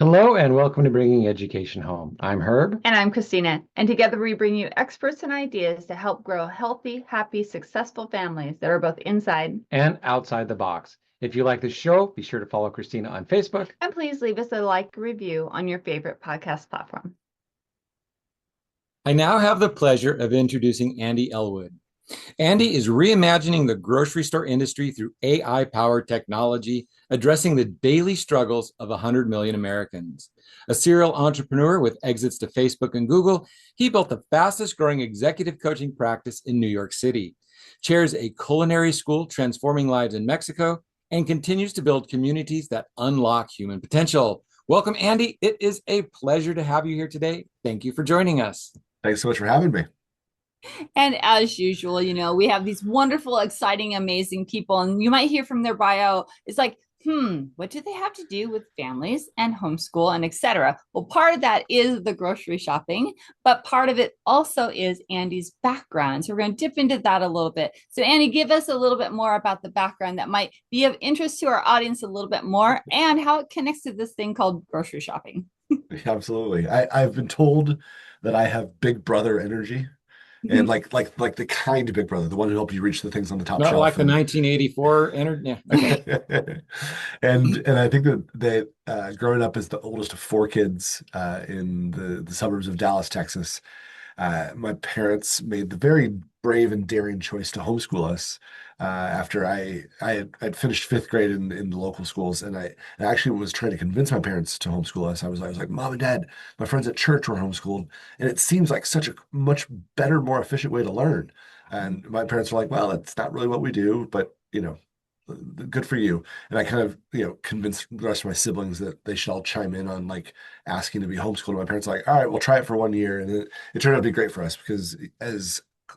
Hello and welcome to Bringing Education Home. I'm Herb. And I'm Christina. And together we bring you experts and ideas to help grow healthy, happy, successful families that are both inside. And outside the box. If you like the show, be sure to follow Christina on Facebook. And please leave us a like review on your favorite podcast platform. I now have the pleasure of introducing Andy Ellwood. Andy is reimagining the grocery store industry through AI-powered technology, addressing the daily struggles of 100 million Americans. A serial entrepreneur with exits to Facebook and Google, he built the fastest growing executive coaching practice in New York City, chairs a culinary school transforming lives in Mexico, and continues to build communities that unlock human potential. Welcome, Andy. It is a pleasure to have you here today. Thank you for joining us. Thanks so much for having me. And as usual, we have these wonderful, exciting, amazing people, and you might hear from their bio. It's like, what do they have to do with families and homeschool and etc.? Well, part of that is the grocery shopping, but part of it also is Andy's background. So we're going to dip into that a little bit. So Andy, give us a little bit more about the background that might be of interest to our audience a little bit more and how it connects to this thing called grocery shopping. Absolutely. I've been told that I have big brother energy. And like the kind of big brother, the one who helped you reach the things on the top Not shelf. like the 1984 energy. Yeah. Okay. and I think that growing up as the oldest of four kids in the suburbs of Dallas, Texas, my parents made the very brave and daring choice to homeschool us after I'd finished fifth grade in the local schools, and I actually was trying to convince my parents to homeschool us. I was like, Mom and Dad, my friends at church were homeschooled, and it seems like such a much better, more efficient way to learn. And my parents were like, well, that's not really what we do, but good for you. And I kind of, convinced the rest of my siblings that they should all chime in on like asking to be homeschooled. And my parents were like, all right, we'll try it for 1 year. And it turned out to be great for us because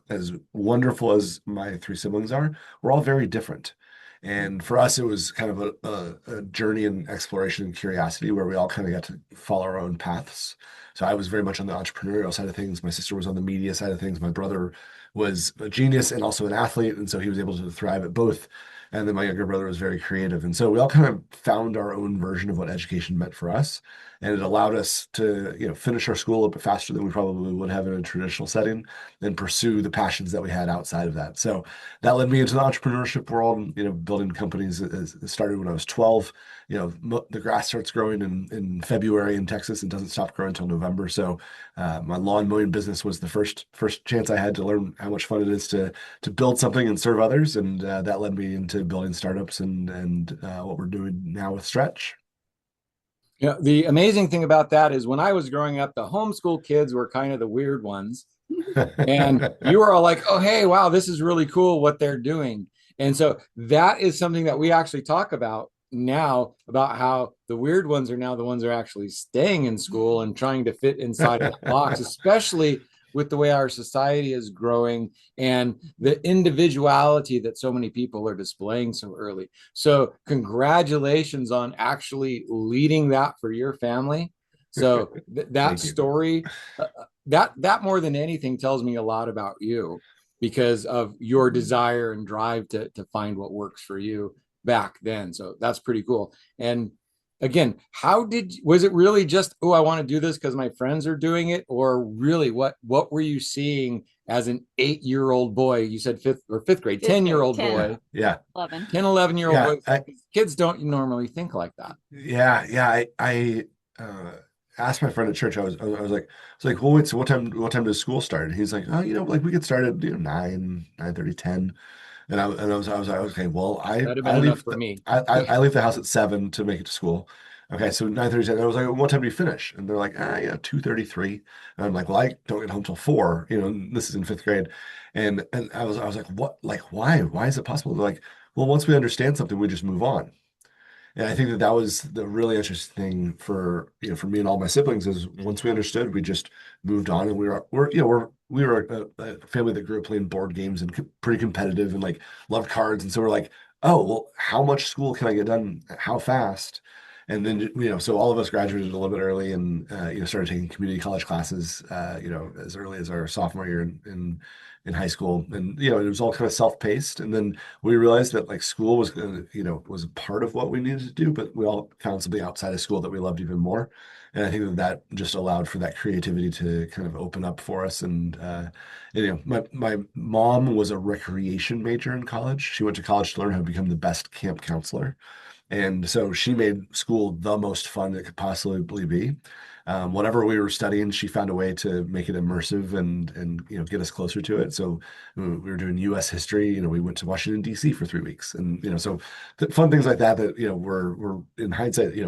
as wonderful as my three siblings are, we're all very different. And for us, it was kind of a journey and exploration and curiosity where we all kind of got to follow our own paths. So I was very much on the entrepreneurial side of things. My sister was on the media side of things. My brother was a genius and also an athlete. And so he was able to thrive at both. And then my younger brother was very creative. And so we all kind of found our own version of what education meant for us. And it allowed us to, finish our school a bit faster than we probably would have in a traditional setting and pursue the passions that we had outside of that. So that led me into the entrepreneurship world, building companies. It started when I was 12. The grass starts growing in February in Texas and doesn't stop growing until November. So my lawn mowing business was the first chance I had to learn how much fun it is to build something and serve others. And that led me into building startups and what we're doing now with Stretch. The amazing thing about that is when I was growing up, the homeschool kids were kind of the weird ones. And you were all like, oh, hey, wow, this is really cool what they're doing. And so that is something that we actually talk about now, about how the weird ones are now the ones that are actually staying in school and trying to fit inside that box, especially with the way our society is growing and the individuality that so many people are displaying so early. So congratulations on actually leading that for your family. So that story, that more than anything tells me a lot about you because of your desire and drive to find what works for you back then. So that's pretty cool. And again, was it really just, oh, I want to do this because my friends are doing it? Or really, what were you seeing as an 8-year-old boy? You said fifth grade, 10-year-old boy. Yeah. 11. 10, 11-year-old boy. Kids don't normally think like that. Yeah. I asked my friend at church, I was like, well, wait, so what time does school start? And he's like, oh, like we get started, 9:30, 10. And I was like, okay, well, I leave for me. I leave the house at 7 to make it to school. Okay, so 9:30. I was like, what time do you finish? And they're like, 2:33. And I'm like, well, I don't get home till 4. This is in fifth grade. And I was like, what? Like, why is it possible? They're like, well, once we understand something, we just move on. And I think that was the really interesting thing for me and all my siblings is once we understood, we just moved on, and we were a family that grew up playing board games and pretty competitive and like loved cards, and so we're like, oh well, how much school can I get done? How fast? And then, so all of us graduated a little bit early and, started taking community college classes, as early as our sophomore year in high school. And, it was all kind of self-paced. And then we realized that like school was going to, was a part of what we needed to do, but we all found something outside of school that we loved even more. And I think that just allowed for that creativity to kind of open up for us. And, my mom was a recreation major in college. She went to college to learn how to become the best camp counselor. And so she made school the most fun it could possibly be. Whatever we were studying, she found a way to make it immersive and get us closer to it. So we were doing U.S. history. We went to Washington D.C. for 3 weeks, and so fun things like that were in hindsight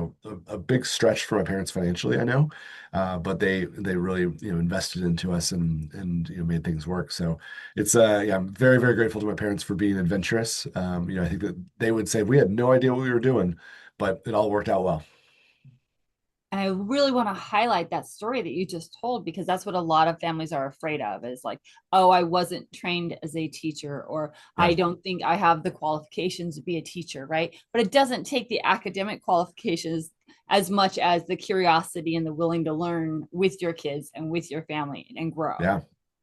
a big stretch for my parents financially, I know, but they really invested into us and made things work. So it's I'm very, very grateful to my parents for being adventurous. I think that they would say we had no idea what we were doing, but it all worked out well. And I really want to highlight that story that you just told, because that's what a lot of families are afraid of, is like, oh, I wasn't trained as a teacher, or Yeah. I don't think I have the qualifications to be a teacher, right? But it doesn't take the academic qualifications as much as the curiosity and the willing to learn with your kids and with your family and grow. Yeah.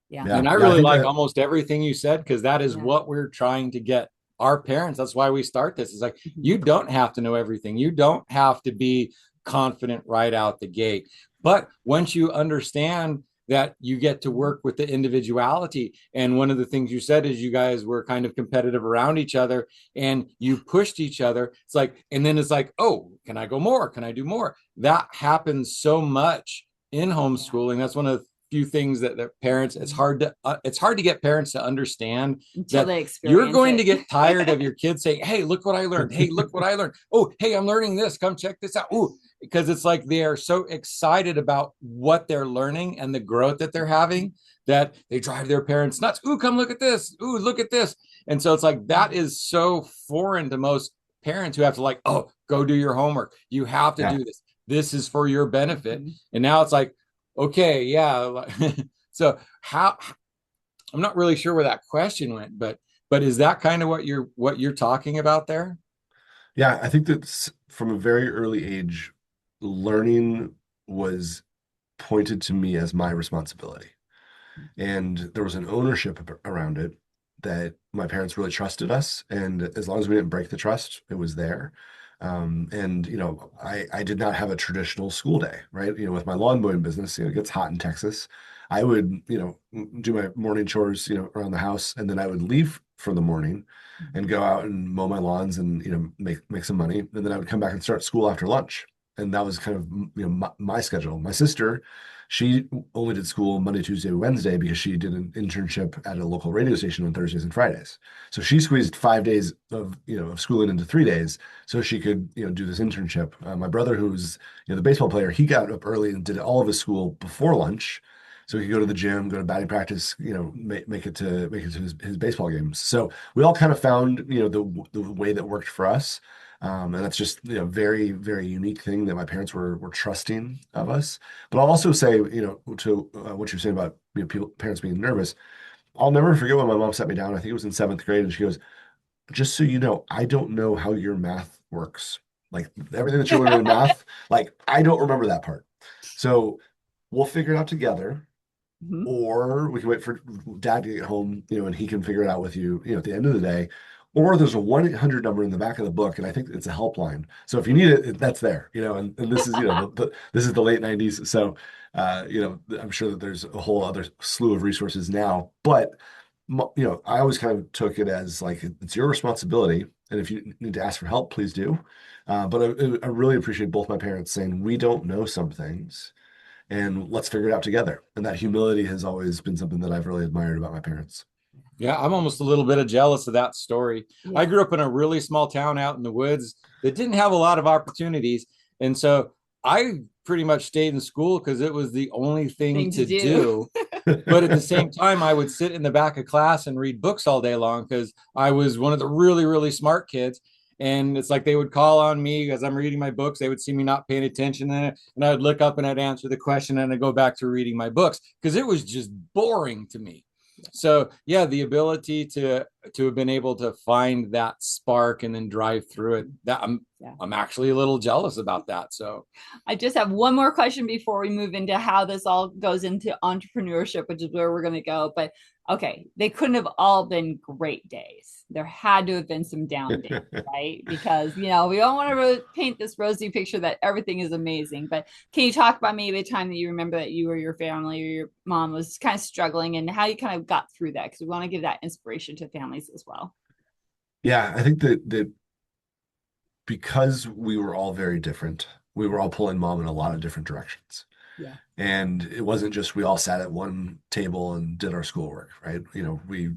Yeah. And I Yeah, I really think like that- almost everything you said, because that is Yeah. what we're trying to get our parents. That's why we start this. It's like, Mhm. you don't have to know everything. You don't have to be confident right out the gate. But once you understand that, you get to work with the individuality. And one of the things you said is you guys were kind of competitive around each other and you pushed each other. It's like, and then it's like, oh, can I go more? Can I do more? That happens so much in homeschooling. That's one of the few things that parents, it's hard to get parents to understand Until that they experience you're going it. to get tired of your kids saying, hey, look what I learned. Hey, look what I learned. Oh, hey, I'm learning this. Come check this out. Oh, because it's like they are so excited about what they're learning and the growth that they're having that they drive their parents nuts. Ooh, come look at this. Ooh, look at this. And so it's like that is so foreign to most parents who have to like, oh, go do your homework. You have to Yeah. do this. This is for your benefit. Mhm. And now it's like, okay, yeah. So how, I'm not really sure where that question went, but is that kind of what you're talking about there? Yeah, I think that from a very early age, learning was pointed to me as my responsibility. And there was an ownership around it that my parents really trusted us. And as long as we didn't break the trust, it was there. And I did not have a traditional school day, right? With my lawn mowing business, it gets hot in Texas. I would, do my morning chores, around the house, and then I would leave for the morning and go out and mow my lawns and, make some money. And then I would come back and start school after lunch. And that was kind of, my schedule. My sister, she only did school Monday, Tuesday, Wednesday because she did an internship at a local radio station on Thursdays and Fridays. So she squeezed 5 days of schooling into 3 days so she could do this internship. My brother, who's the baseball player, he got up early and did all of his school before lunch, so he could go to the gym, go to batting practice, make it to his baseball games. So we all kind of found the way that worked for us. And that's just very, very unique thing that my parents were trusting of us. But I'll also say, to what you're saying about parents being nervous, I'll never forget when my mom sat me down. I think it was in 7th grade, and she goes, "Just so you know, I don't know how your math works. Like everything that you're learning in math, like I don't remember that part. So we'll figure it out together." Mhm. Or we can wait for dad to get home, and he can figure it out with you, at the end of the day. Or there's a 1-800 number in the back of the book, and I think it's a helpline. So if you need it, that's there, and this is, this is the late 90s. So, I'm sure that there's a whole other slew of resources now. But, I always kind of took it as like, it's your responsibility. And if you need to ask for help, please do. But I really appreciate both my parents saying, we don't know some things, and let's figure it out together. And that humility has always been something that I've really admired about my parents. Yeah, I'm almost a little bit jealous of that story. Yeah. I grew up in a really small town out in the woods that didn't have a lot of opportunities. And so I pretty much stayed in school because it was the only thing to do. But at the same time, I would sit in the back of class and read books all day long because I was one of the really, really smart kids. And it's like they would call on me as I'm reading my books. They would see me not paying attention, and I would look up and I'd answer the question and I'd go back to reading my books because it was just boring to me. So yeah, the ability to to have been able to find that spark and then drive through it, that I'm actually a little jealous about that. So I just have one more question before we move into how this all goes into entrepreneurship, which is where we're going to go. But okay, they couldn't have all been great days. There had to have been some down days, right? Because, we don't want to paint this rosy picture that everything is amazing. But can you talk about maybe a time that you remember that you or your family or your mom was kind of struggling and how you kind of got through that? Because we want to give that inspiration to families as well. Yeah, I think that because we were all very different, we were all pulling mom in a lot of different directions. Yeah. And it wasn't just we all sat at one table and did our schoolwork, right? We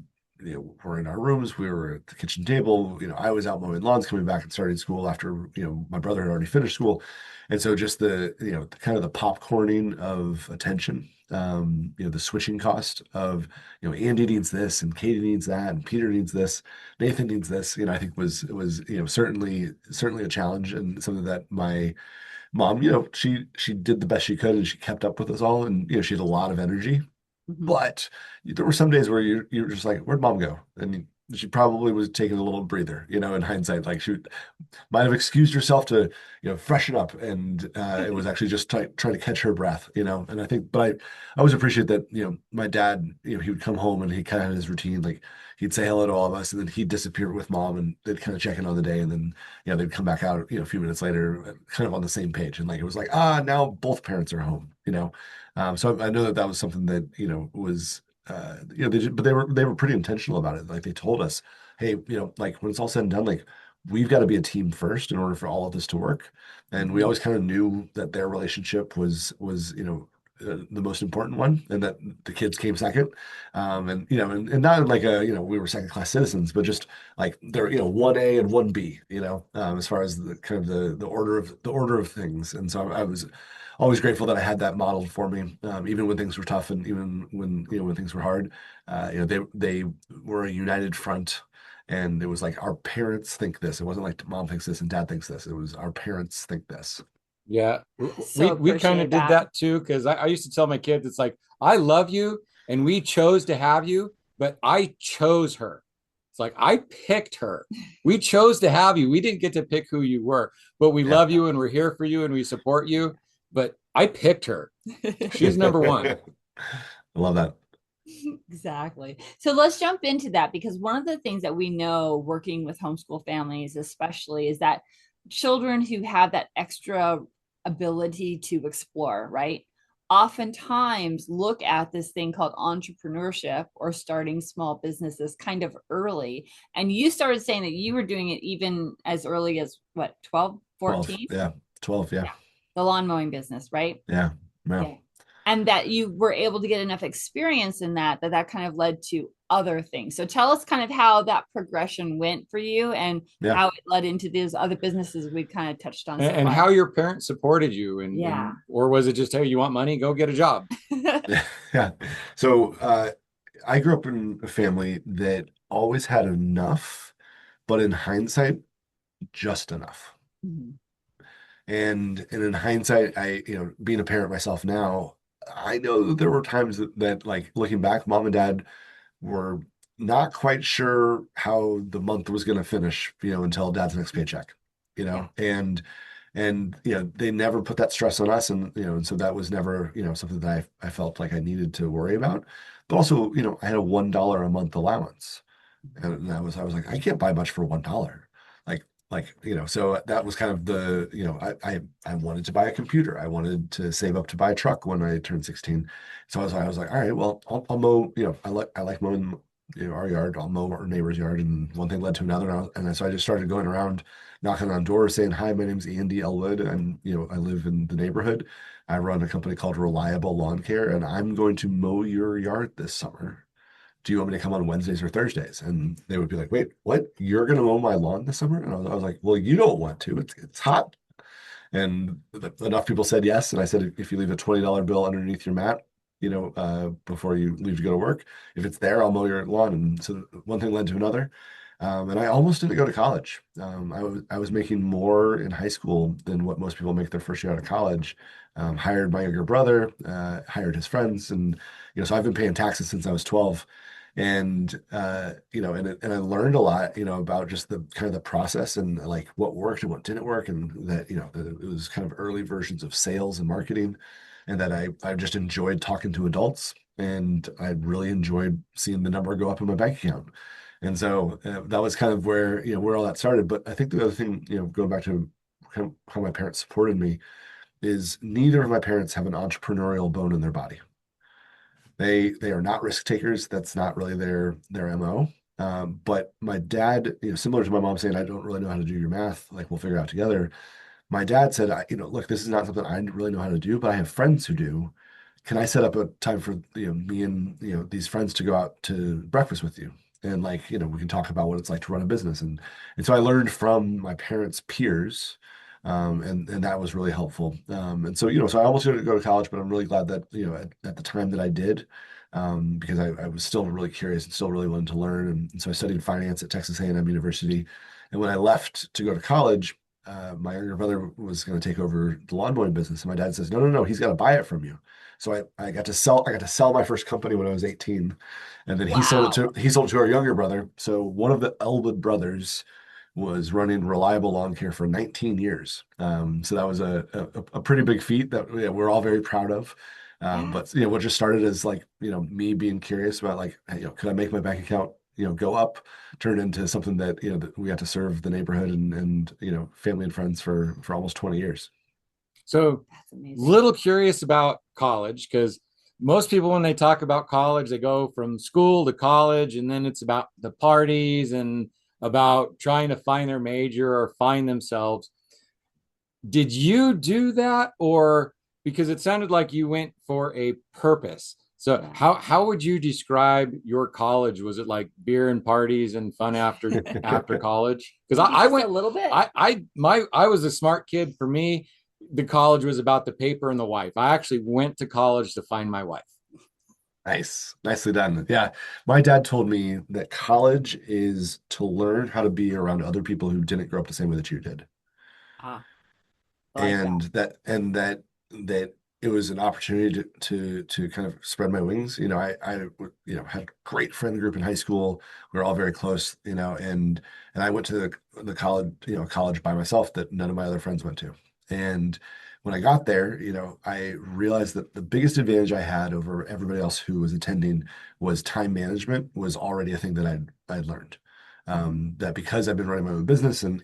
were in our rooms, we were at the kitchen table. I was out mowing lawns, coming back and starting school after, my brother had already finished school. And so just the kind of the popcorning of attention, the switching cost of, Andy needs this and Katie needs that and Peter needs this, Nathan needs this, I think was certainly a challenge and something that my mom, she did the best she could and she kept up with us all. And, she had a lot of energy, but there were some days where you're just like, where'd mom go? And she probably was taking a little breather, in hindsight, like she might have excused herself to, freshen up. And it was actually just trying to catch her breath, and I think, but I always appreciate that, my dad, he would come home and he kind of had his routine, like he'd say hello to all of us and then he'd disappear with mom and they'd kind of check in on the day. And then, they'd come back out, a few minutes later, kind of on the same page. And like, it was like, now both parents are home, so I know that was something that, was, but they were pretty intentional about it. Like they told us, hey, like when it's all said and done, like we've got to be a team first in order for all of this to work. And we always kind of knew that their relationship was the most important one, and that the kids came second. And not like we were second class citizens, but just like they're 1A and 1B, as far as the kind of the order of things. And so I was always grateful that I had that modeled for me, even when things were tough and even when things were hard. They were a united front, and it was like our parents think this. It wasn't like mom thinks this and dad thinks this. It was our parents think this. Yeah, So we kind of did that too, because I used to tell my kids, it's like, I love you and we chose to have you, but I chose her. It's like, I picked her. We chose to have you. We didn't get to pick who you were, but we love you and we're here for you and we support you. But I picked her. She's number one. I love that. Exactly. So let's jump into that, because one of the things that we know working with homeschool families, especially, is that children who have that extra ability to explore, right, oftentimes look at this thing called entrepreneurship or starting small businesses kind of early. And you started saying that you were doing it even as early as what, 12, 14? 12, yeah. 12, yeah. The lawn mowing business, right? Yeah. And that you were able to get enough experience in that kind of led to other things. So tell us kind of how that progression went for you and how it led into these other businesses we kind of touched on. And how your parents supported you. Or was it just, hey, you want money? Go get a job. Yeah. So I grew up in a family that always had enough, but in hindsight, just enough. And in hindsight, I, being a parent myself now, I know that there were times that like looking back, mom and dad were not quite sure how the month was going to finish, until dad's next paycheck, and they never put that stress on us. And so that was never, something that I felt like I needed to worry about. But also, I had a $1 a month allowance, and I was like, I can't buy much for $1. So that was kind of the, I wanted to buy a computer. I wanted to save up to buy a truck when I turned 16. So I was like, all right, well, I'll mow, I like mowing, our yard. I'll mow our neighbor's yard. And one thing led to another. And so I just started going around, knocking on doors saying, hi, my name's Andy Ellwood. And, I live in the neighborhood. I run a company called Reliable Lawn Care, and I'm going to mow your yard this summer. Do you want me to come on Wednesdays or Thursdays? And they would be like, wait, what? You're going to mow my lawn this summer? And I was like, well, you don't want to. It's hot. And enough people said yes. And I said, if you leave a $20 bill underneath your mat, before you leave to go to work, if it's there, I'll mow your lawn. And so one thing led to another. And I almost didn't go to college. I was making more in high school than what most people make their first year out of college. Hired my younger brother, hired his friends. And, so I've been paying taxes since I was 12. And and I learned a lot, about just the kind of the process and like what worked and what didn't work, and that that it was kind of early versions of sales and marketing, and that I just enjoyed talking to adults, and I really enjoyed seeing the number go up in my bank account. And so that was kind of where all that started. But I think the other thing, going back to kind of how my parents supported me, is neither of my parents have an entrepreneurial bone in their body. They are not risk takers. That's not really their MO. But my dad, similar to my mom saying, I don't really know how to do your math, like we'll figure it out together. My dad said, look, this is not something I really know how to do, but I have friends who do. Can I set up a time for me and these friends to go out to breakfast with you? And like, we can talk about what it's like to run a business. And so I learned from my parents' peers. And that was really helpful. And so, so I almost didn't go to college, but I'm really glad that, at the time that I did, because I was still really curious and still really wanted to learn. And so I studied finance at Texas A&M University. And when I left to go to college, my younger brother was going to take over the lawn mowing business. And my dad says, no, he's got to buy it from you. So I got to sell my first company when I was 18. And then he sold it to our younger brother. So one of the Ellwood brothers was running reliable lawn care for 19 years. So that was a pretty big feat that we're all very proud of. But what just started as like, me being curious about like, could I make my bank account, go up, turn into something that, that we got to serve the neighborhood and family and friends for almost 20 years. So little curious about college, because most people, when they talk about college, they go from school to college, and then it's about the parties and about trying to find their major or find themselves. Did you do that? Or because it sounded like you went for a purpose. So how would you describe your college? Was it like beer and parties and fun after college? Because I went a little bit. I was a smart kid. For me, the college was about the paper and the wife. I actually went to college to find my wife. Nice. Nicely done. Yeah. My dad told me that college is to learn how to be around other people who didn't grow up the same way that you did. I like And that it was an opportunity to kind of spread my wings. I had a great friend group in high school. We were all very close, and I went to the college by myself that none of my other friends went to. And when I got there, I realized that the biggest advantage I had over everybody else who was attending was time management was already a thing that I'd learned. That because I've been running my own business and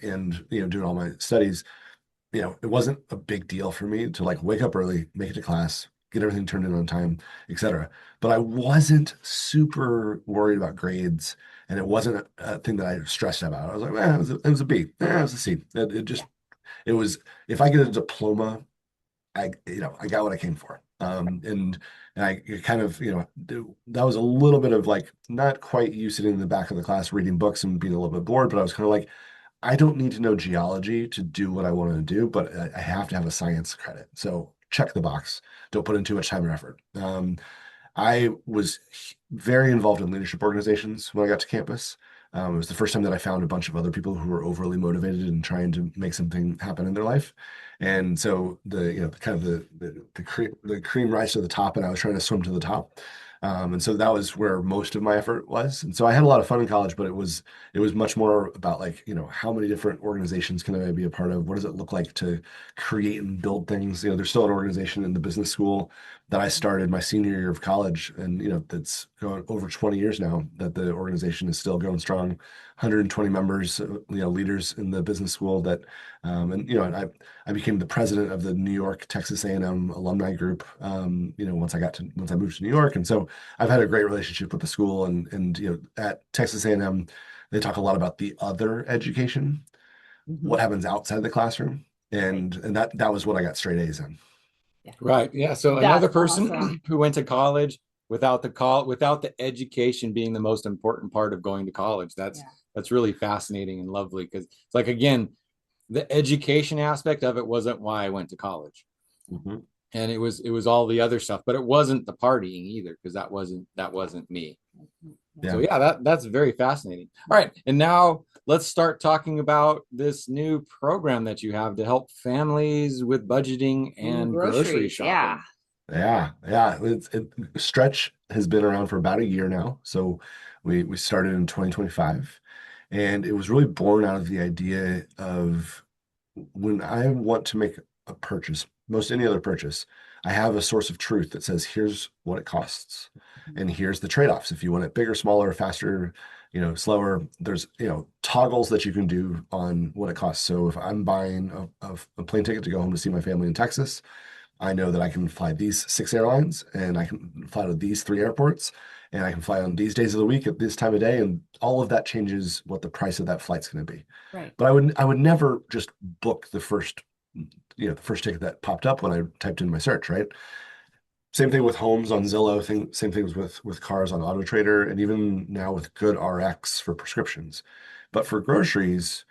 doing all my studies, it wasn't a big deal for me to like wake up early, make it to class, get everything turned in on time, etc. But I wasn't super worried about grades, and it wasn't a thing that I stressed about. I was like, it was a B, it was a C. It was, if I get a diploma, I got what I came for. And I kind of, that was a little bit of like, not quite you sitting in the back of the class reading books and being a little bit bored, but I was kind of like, I don't need to know geology to do what I want to do, but I have to have a science credit. So check the box. Don't put in too much time and effort. I was very involved in leadership organizations when I got to campus. It was the first time that I found a bunch of other people who were overly motivated and trying to make something happen in their life. And so the cream rise to the top, and I was trying to swim to the top. And so that was where most of my effort was. And so I had a lot of fun in college, but it was much more about like, how many different organizations can I be a part of? What does it look like to create and build things? There's still an organization in the business school that I started my senior year of college, and that's going over 20 years now that the organization is still going strong. 120 members, leaders in the business school that, and I became the president of the New York Texas A&M alumni group, once I moved to New York. And so I've had a great relationship with the school, and at Texas A&M, they talk a lot about the other education, what happens outside the classroom. And that was what I got straight A's in. Yeah. Right. Yeah. So That's another person awesome. who went to college without the education being the most important part of going to college. That's really fascinating and lovely, because it's like, again, the education aspect of it wasn't why I went to college. And it was all the other stuff, but it wasn't the partying either, because that wasn't me. Yeah. So yeah, that's very fascinating. All right. And now let's start talking about this new program that you have to help families with budgeting and grocery shopping. Yeah, yeah. Stretch has been around for about a year now. So we started in 2025, and it was really born out of the idea of when I want to make a purchase, most any other purchase, I have a source of truth that says, here's what it costs, and here's the trade-offs. If you want it bigger, smaller, faster, slower, there's, toggles that you can do on what it costs. So if I'm buying a plane ticket to go home to see my family in Texas, I know that I can fly these 6 airlines, and I can fly to these 3 airports, and I can fly on these days of the week at this time of day, and all of that changes what the price of that flight's going to be. Right. But I would never just book the first ticket that popped up when I typed in my search, right? Same thing with homes on Zillow, same things with cars on Auto Trader, and even now with GoodRx for prescriptions. But for groceries,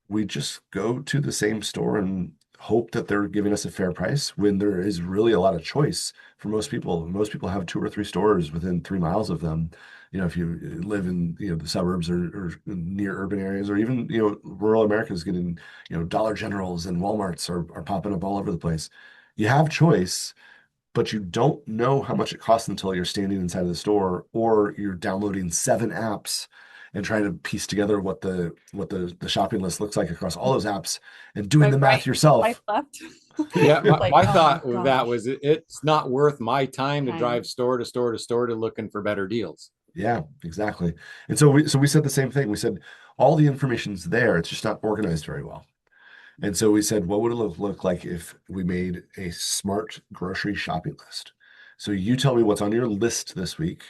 we just go to the same store and hope that they're giving us a fair price when there is really a lot of choice for most people. Most people have 2 or 3 stores within 3 miles of them. If you live in, the suburbs or near urban areas, or even, rural America is getting, Dollar Generals and Walmarts are popping up all over the place. You have choice, but you don't know how much it costs until you're standing inside of the store, or you're downloading 7 apps and trying to piece together what the shopping list looks like across all those apps, and doing the math yourself. Swipe left. Yeah, Like, my oh thought my with that gosh. was it's not worth my time to Time. drive store to store to store to looking for better deals. Yeah, exactly. And so we said the same thing. We said all the information's there, it's just not organized very well. And so we said, what would it look like if we made a smart grocery shopping list? So you tell me what's on your list this week,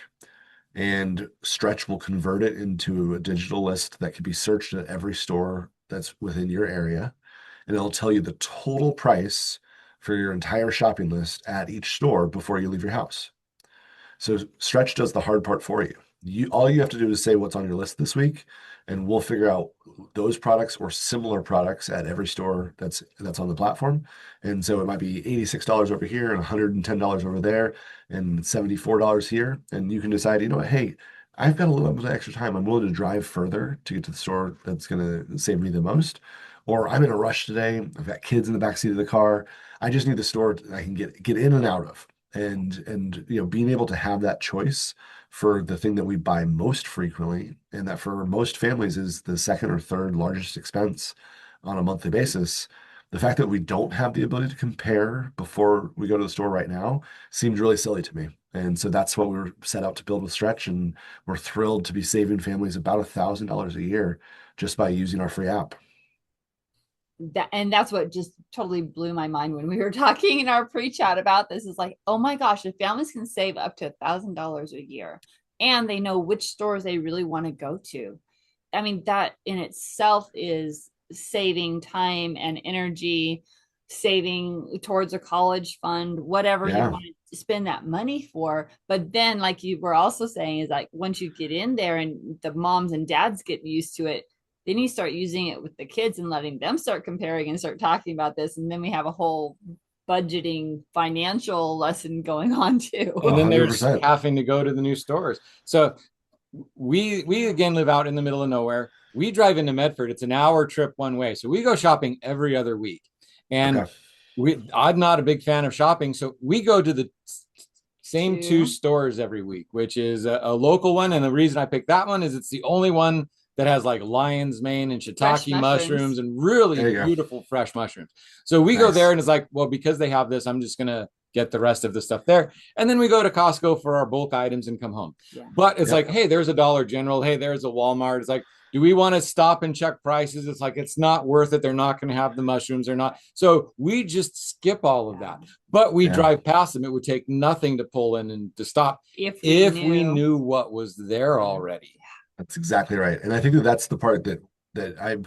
and Stretch will convert it into a digital list that can be searched at every store that's within your area. And it'll tell you the total price for your entire shopping list at each store before you leave your house. So Stretch does the hard part for you. All you have to do is say what's on your list this week, and we'll figure out those products or similar products at every store that's on the platform. And so it might be $86 over here and $110 over there and $74 here. And you can decide, hey, I've got a little bit of extra time. I'm willing to drive further to get to the store that's going to save me the most. Or I'm in a rush today. I've got kids in the backseat of the car. I just need the store that I can get in and out of. And being able to have that choice for the thing that we buy most frequently, and that for most families is the second or third largest expense on a monthly basis. The fact that we don't have the ability to compare before we go to the store right now seems really silly to me. And so that's what we were set out to build with Stretch, and we're thrilled to be saving families about $1,000 a year just by using our free app. And that's what just totally blew my mind when we were talking in our pre-chat about this. Is like, oh my gosh, if families can save up to $1,000 a year, and they know which stores they really want to go to, I mean, that in itself is saving time and energy, saving towards a college fund, whatever you want to spend that money for. But then, like you were also saying, is like, once you get in there and the moms and dads get used to it, then you start using it with the kids and letting them start comparing and start talking about this. And then we have a whole budgeting financial lesson going on too. And then 100%. there's having to go to the new stores. So we again live out in the middle of nowhere. We drive into Medford. It's an hour trip one way. So we go shopping every other week. And I'm not a big fan of shopping. So we go to the same 2 stores every week, which is a local one. And the reason I picked that one is it's the only one that has like lion's mane and shiitake mushrooms and really beautiful fresh mushrooms. So we go there, and it's like, well, because they have this, I'm just going to get the rest of the stuff there. And then we go to Costco for our bulk items and come home. Yeah. But it's like, hey, there's a Dollar General. Hey, there's a Walmart. It's like, do we want to stop and check prices? It's like, it's not worth it. They're not going to have the mushrooms or not. So we just skip all of that. But we drive past them. It would take nothing to pull in and to stop if we knew what was there already. That's exactly right. And I think that's the part that I'm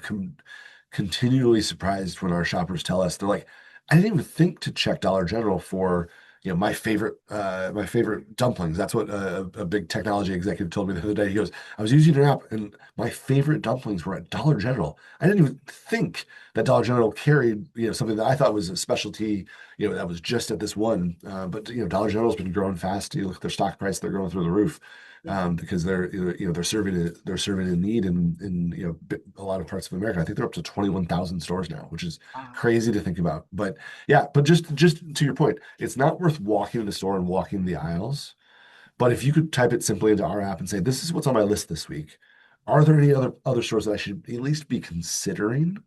continually surprised when our shoppers tell us. They're like, I didn't even think to check Dollar General for, my favorite dumplings. That's what a big technology executive told me the other day. He goes, I was using an app and my favorite dumplings were at Dollar General. I didn't even think that Dollar General carried, something that I thought was a specialty, that was just at this one. But Dollar General's been growing fast. You look at their stock price, they're going through the roof. because they're serving a need in a lot of parts of America. I think they're up to 21,000 stores now, which is Wow. crazy to think about. But yeah, but just to your point, it's not worth walking in the store and walking the aisles. But if you could type it simply into our app and say, this is what's on my list this week. Are there any other stores that I should at least be considering?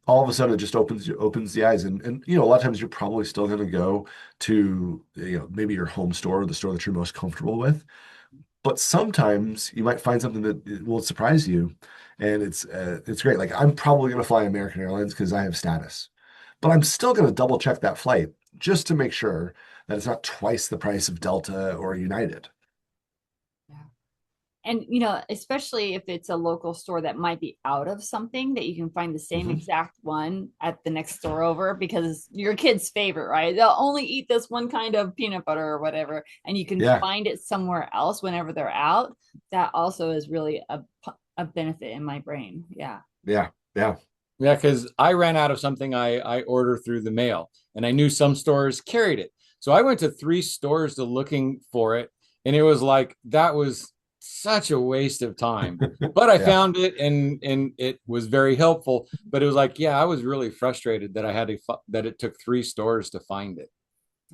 All of a sudden, it just opens the eyes. And a lot of times you're probably still going to go to, maybe your home store or the store that you're most comfortable with. But sometimes you might find something that will surprise you. And it's great. Like, I'm probably going to fly American Airlines because I have status, but I'm still going to double check that flight just to make sure that it's not twice the price of Delta or United. And, especially if it's a local store that might be out of something, that you can find the same Mhm. exact one at the next store over, because your kid's favorite, right? They'll only eat this one kind of peanut butter or whatever, and you can Yeah. find it somewhere else whenever they're out. That also is really a benefit in my brain. Yeah. Yeah. Yeah. Yeah, because I ran out of something I order through the mail, and I knew some stores carried it. So I went to 3 stores looking for it, and it was like, that was such a waste of time. But I Yeah. found it, and it was very helpful. But it was like, yeah, I was really frustrated that that it took 3 stores to find it.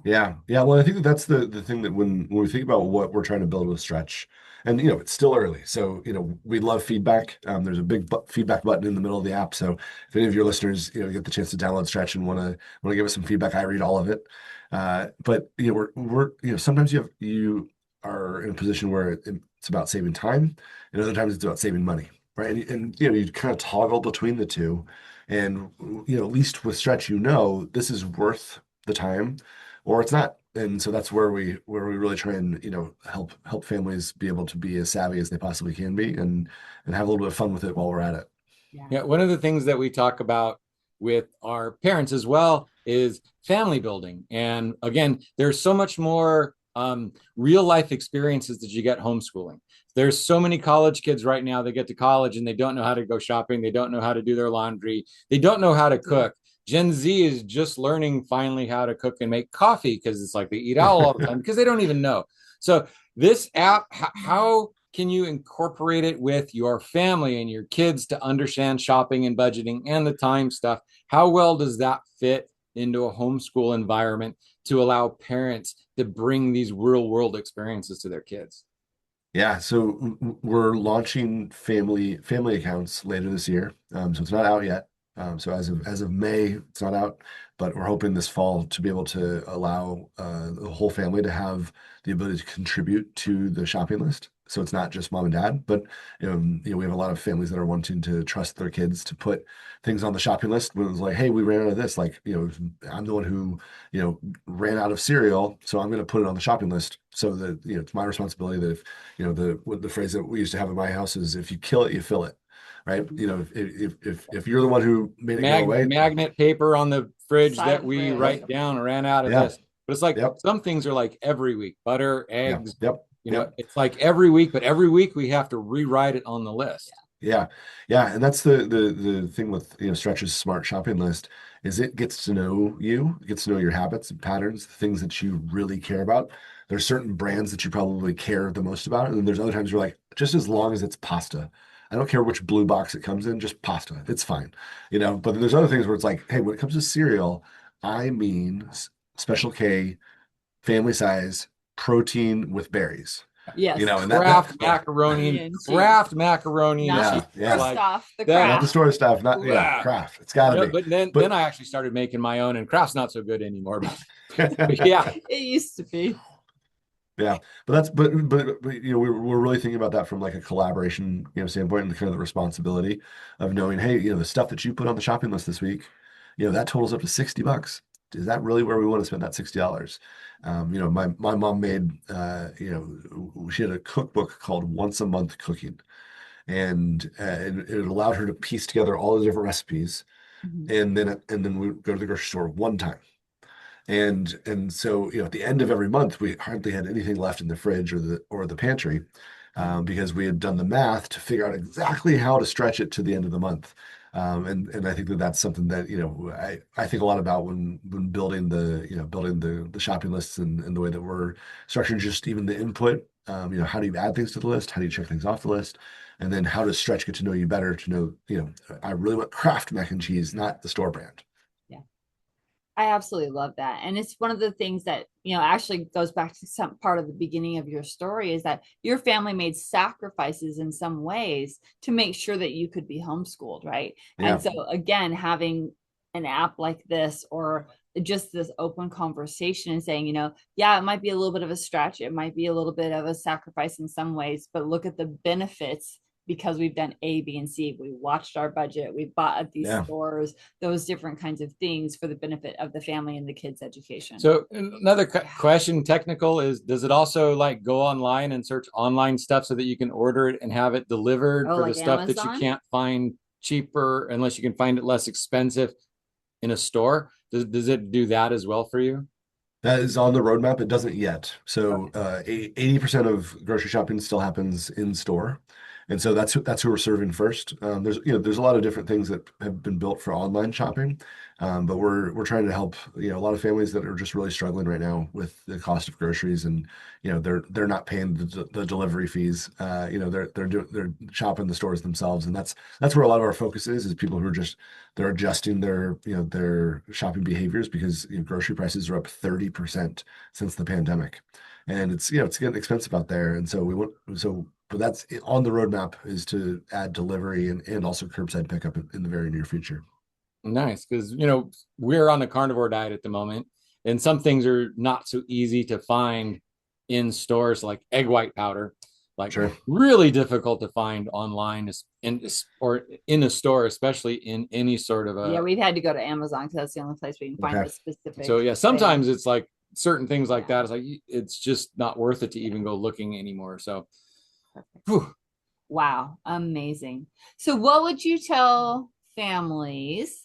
Yeah. Yeah. Well, I think that's the thing that when we think about what we're trying to build with Stretch, and it's still early. So, we love feedback. There's a big feedback button in the middle of the app. So if any of your listeners, get the chance to download Stretch and want to give us some feedback, I read all of it. But we're sometimes you are in a position where it's about saving time, and other times it's about saving money, right? And you kind of toggle between the two, and at least with Stretch, this is worth the time, or it's not. And so that's where we really try and help families be able to be as savvy as they possibly can be, and have a little bit of fun with it while we're at it. Yeah, one of the things that we talk about with our parents as well is family building. And again, there's so much more real life experiences that you get homeschooling. There's so many college kids right now that get to college and they don't know how to go shopping. They don't know how to do their laundry. They don't know how to cook. Gen Z is just learning finally how to cook and make coffee, because it's like they eat out all the time because they don't even know. So this app, how can you incorporate it with your family and your kids to understand shopping and budgeting and the time stuff? How well does that fit into a homeschool environment to allow parents to bring these real world experiences to their kids? Yeah, so we're launching family accounts later this year. So it's not out yet. So as of May, it's not out, but we're hoping this fall to be able to allow the whole family to have the ability to contribute to the shopping list. So it's not just mom and dad, but we have a lot of families that are wanting to trust their kids to put things on the shopping list. When it's like, hey, we ran out of this. Like, I'm the one who ran out of cereal, so I'm going to put it on the shopping list. So that it's my responsibility that if the phrase that we used to have in my house is, if you kill it, you fill it. Right. If you're the one who made it go away. Magnet paper on the fridge Side that of we fridge. write down, ran out of Yeah. this. But it's like, Yep. some things are like every week, butter, eggs, Yep. it's like every week, but every week we have to rewrite it on the list. Yeah. And that's the thing with Stretch's smart shopping list, is it gets to know you, it gets to know your habits and patterns, the things that you really care about. There's certain brands that you probably care the most about, and then there's other times you're like, just as long as it's pasta, I don't care which blue box it comes in, just pasta, it's fine. But then there's other things where it's like, hey, when it comes to cereal, I mean Special K, family size, protein with berries. Yes. And Kraft yeah. macaroni, And cheese. Kraft macaroni and Not cheese. Yeah. the Like, stuff, the that- Not crap. the store stuff, not Yeah. Kraft. It's got to be. But then But- I actually started making my own, and Kraft's not so good anymore. But yeah, It used to be. Yeah, but we're really thinking about that from like a collaboration standpoint, and kind of the responsibility of knowing, hey, the stuff that you put on the shopping list this week, that totals up to $60. Is that really where we want to spend that $60? My mom made she had a cookbook called Once a Month Cooking, and it allowed her to piece together all the different recipes, and then we go to the grocery store one time. And so at the end of every month, we hardly had anything left in the fridge or the pantry, because we had done the math to figure out exactly how to stretch it to the end of the month. And I think that that's something that, I think a lot about when building the shopping lists and the way that we're structuring just even the input. How do you add things to the list? How do you check things off the list? And then how does Stretch get to know you better to know, I really want Kraft mac and cheese, not the store brand. I absolutely love that. And it's one of the things that, actually goes back to some part of the beginning of your story, is that your family made sacrifices in some ways to make sure that you could be homeschooled, right? Yeah. And so again, having an app like this, or just this open conversation and saying, yeah, it might be a little bit of a stretch. It might be a little bit of a sacrifice in some ways, but look at the benefits because we've done A, B, and C. We watched our budget. We bought at these stores, those different kinds of things for the benefit of the family and the kids' education. So another question, technical, is does it also like go online and search online stuff so that you can order it and have it delivered for like the stuff Amazon? that you can't find cheaper unless you can find it less expensive in a store? Does it do that as well for you? That is on the roadmap. It doesn't yet. So 80% of grocery shopping still happens in store. And so that's who we're serving first. There's a lot of different things that have been built for online shopping, but we're trying to help a lot of families that are just really struggling right now with the cost of groceries, and they're not paying the delivery fees. They're shopping the stores themselves, and that's where a lot of our focus is people who are they're adjusting their shopping behaviors because grocery prices are up 30% since the pandemic, and it's getting expensive out there, and so but that's on the roadmap, is to add delivery and also curbside pickup in the very near future. Nice, because we're on the carnivore diet at the moment, and some things are not so easy to find in stores, like egg white powder, really difficult to find online or in a store, especially in any sort of a. We've had to go to Amazon because that's the only place we can find the specific. So sometimes it's like certain things like that. It's like it's just not worth it to even go looking anymore. So. Wow, amazing. So what would you tell families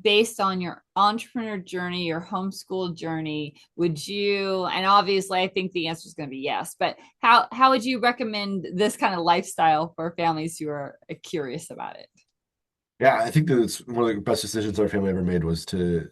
based on your entrepreneur journey, your homeschool journey? And obviously I think the answer is going to be yes, but how would you recommend this kind of lifestyle for families who are curious about it? Yeah, I think that it's one of the best decisions our family ever made was to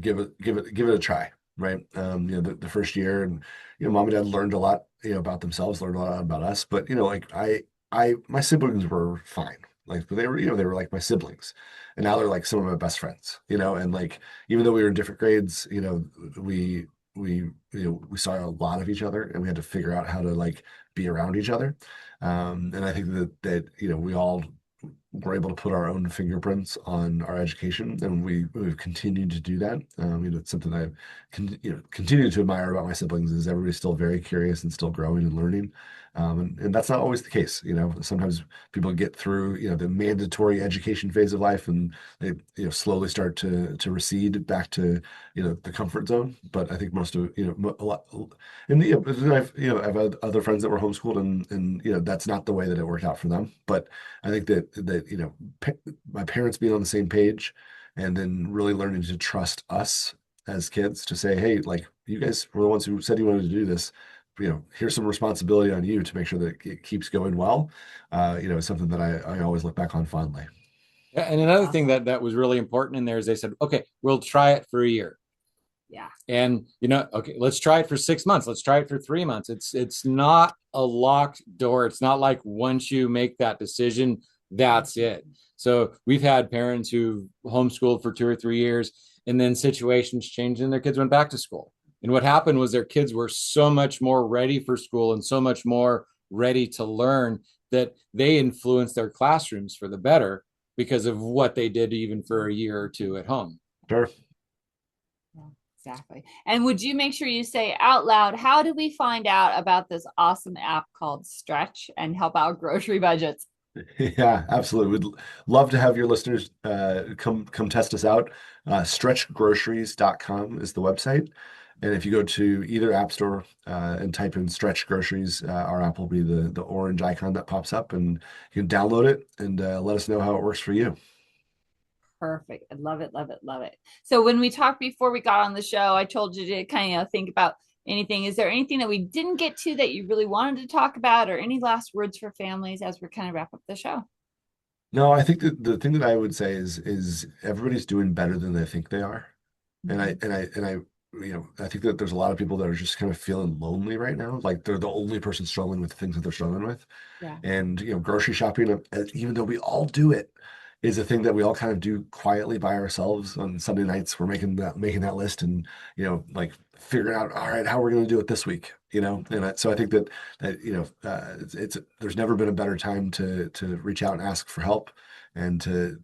give it a try. Right. The first year, and mom and dad learned a lot about themselves, learned a lot about us. But my siblings were fine. Like they were like my siblings, and now they're like some of my best friends. And like even though we were in different grades, we saw a lot of each other, and we had to figure out how to like be around each other. And I think that we all were able to put our own fingerprints on our education, and we've continued to do that. It's something I continue to admire about my siblings, is everybody's still very curious and still growing and learning. And that's not always the case. Sometimes people get through, the mandatory education phase of life, and they, slowly start to recede back to, the comfort zone. But I think most of, a lot, and I've had other friends that were homeschooled, and that's not the way that it worked out for them. But I think that my parents being on the same page, and then really learning to trust us as kids to say, hey, like, you guys were the ones who said you wanted to do this. Here's some responsibility on you to make sure that it keeps going well. Is something that I always look back on fondly. Yeah, and another thing that was really important in there is they said, okay, we'll try it for a year. Yeah. And okay, let's try it for 6 months. Let's try it for 3 months. It's not a locked door. It's not like once you make that decision, that's it. So we've had parents who homeschooled for 2 or 3 years, and then situations changed and their kids went back to school. And what happened was their kids were so much more ready for school and so much more ready to learn that they influenced their classrooms for the better because of what they did even for a year or two at home. Sure. Exactly. And would you make sure you say out loud, how do we find out about this awesome app called Stretch and help out grocery budgets? Yeah, absolutely. We'd love to have your listeners come test us out. Stretchgroceries.com is the website. And if you go to either app store and type in Stretch Groceries, our app will be the orange icon that pops up, and you can download it and let us know how it works for you. Perfect. I love it, love it, love it. So when we talked before we got on the show, I told you to kind of think about anything. Is there anything that we didn't get to that you really wanted to talk about, or any last words for families as we kind of wrap up the show? No, I think that the thing that I would say is everybody's doing better than they think they are. And I think that there's a lot of people that are just kind of feeling lonely right now. Like they're the only person struggling with the things that they're struggling with. Yeah. And, grocery shopping, even though we all do it, is a thing that we all kind of do quietly by ourselves on Sunday nights. We're making that list and, like figuring out, all right, how we're going to do it this week, so I think that there's never been a better time to reach out and ask for help and to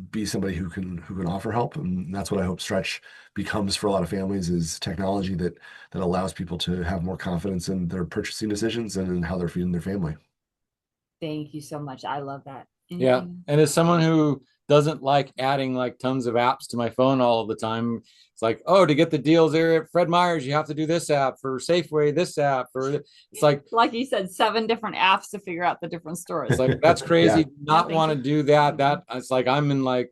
be somebody who can offer help. And that's what I hope Stretch becomes for a lot of families, is technology that allows people to have more confidence in their purchasing decisions and in how they're feeding their family. Thank you so much. I love that. Yeah. And as someone who doesn't like adding like tons of apps to my phone all of the time, it's like, oh, to get the deals there at Fred Meyer's, you have to do this app, for Safeway, this app, it's like you said, 7 different apps to figure out the different stores. It's like, that's crazy. Yeah. Do not want to do that. It's like, I'm in like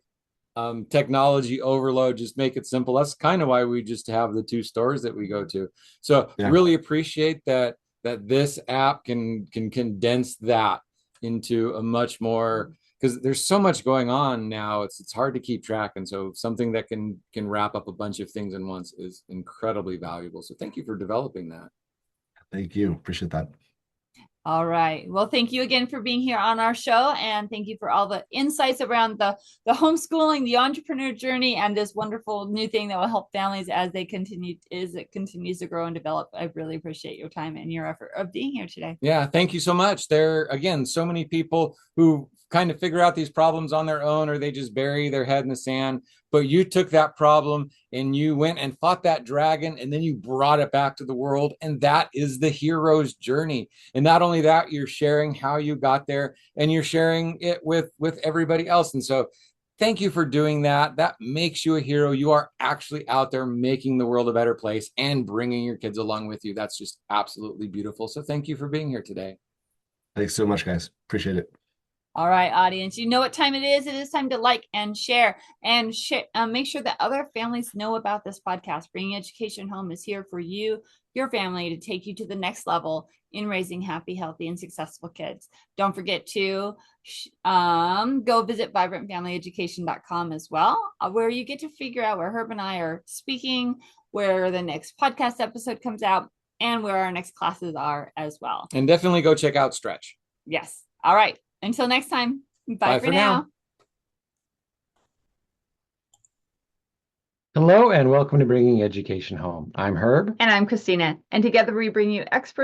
technology overload. Just make it simple. That's kind of why we just have the 2 stores that we go to. So Yeah. really appreciate that this app can condense that into a much more, because there's so much going on now. It's hard to keep track. And so something that can wrap up a bunch of things in once is incredibly valuable. So thank you for developing that. Thank you. Appreciate that. All right. Well, thank you again for being here on our show. And thank you for all the insights around the homeschooling, the entrepreneur journey, and this wonderful new thing that will help families as it continues to grow and develop. I really appreciate your time and your effort of being here today. Yeah, thank you so much. There, again, so many people who kind of figure out these problems on their own, or they just bury their head in the sand. But you took that problem and you went and fought that dragon, and then you brought it back to the world. And that is the hero's journey. And not only that, you're sharing how you got there, and you're sharing it with everybody else. And so thank you for doing that. That makes you a hero. You are actually out there making the world a better place and bringing your kids along with you. That's just absolutely beautiful. So thank you for being here today. Thanks so much, guys. Appreciate it. All right, audience, you know what time it is. It is time to like and share, and make sure that other families know about this podcast. Bringing Education Home is here for you, your family, to take you to the next level in raising happy, healthy, and successful kids. Don't forget to go visit vibrantfamilyeducation.com as well, where you get to figure out where Herb and I are speaking, where the next podcast episode comes out, and where our next classes are as well. And definitely go check out Stretch. Yes. All right. Until next time. Bye for now. Hello and welcome to Bringing Education Home. I'm Herb. And I'm Christina. And together we bring you experts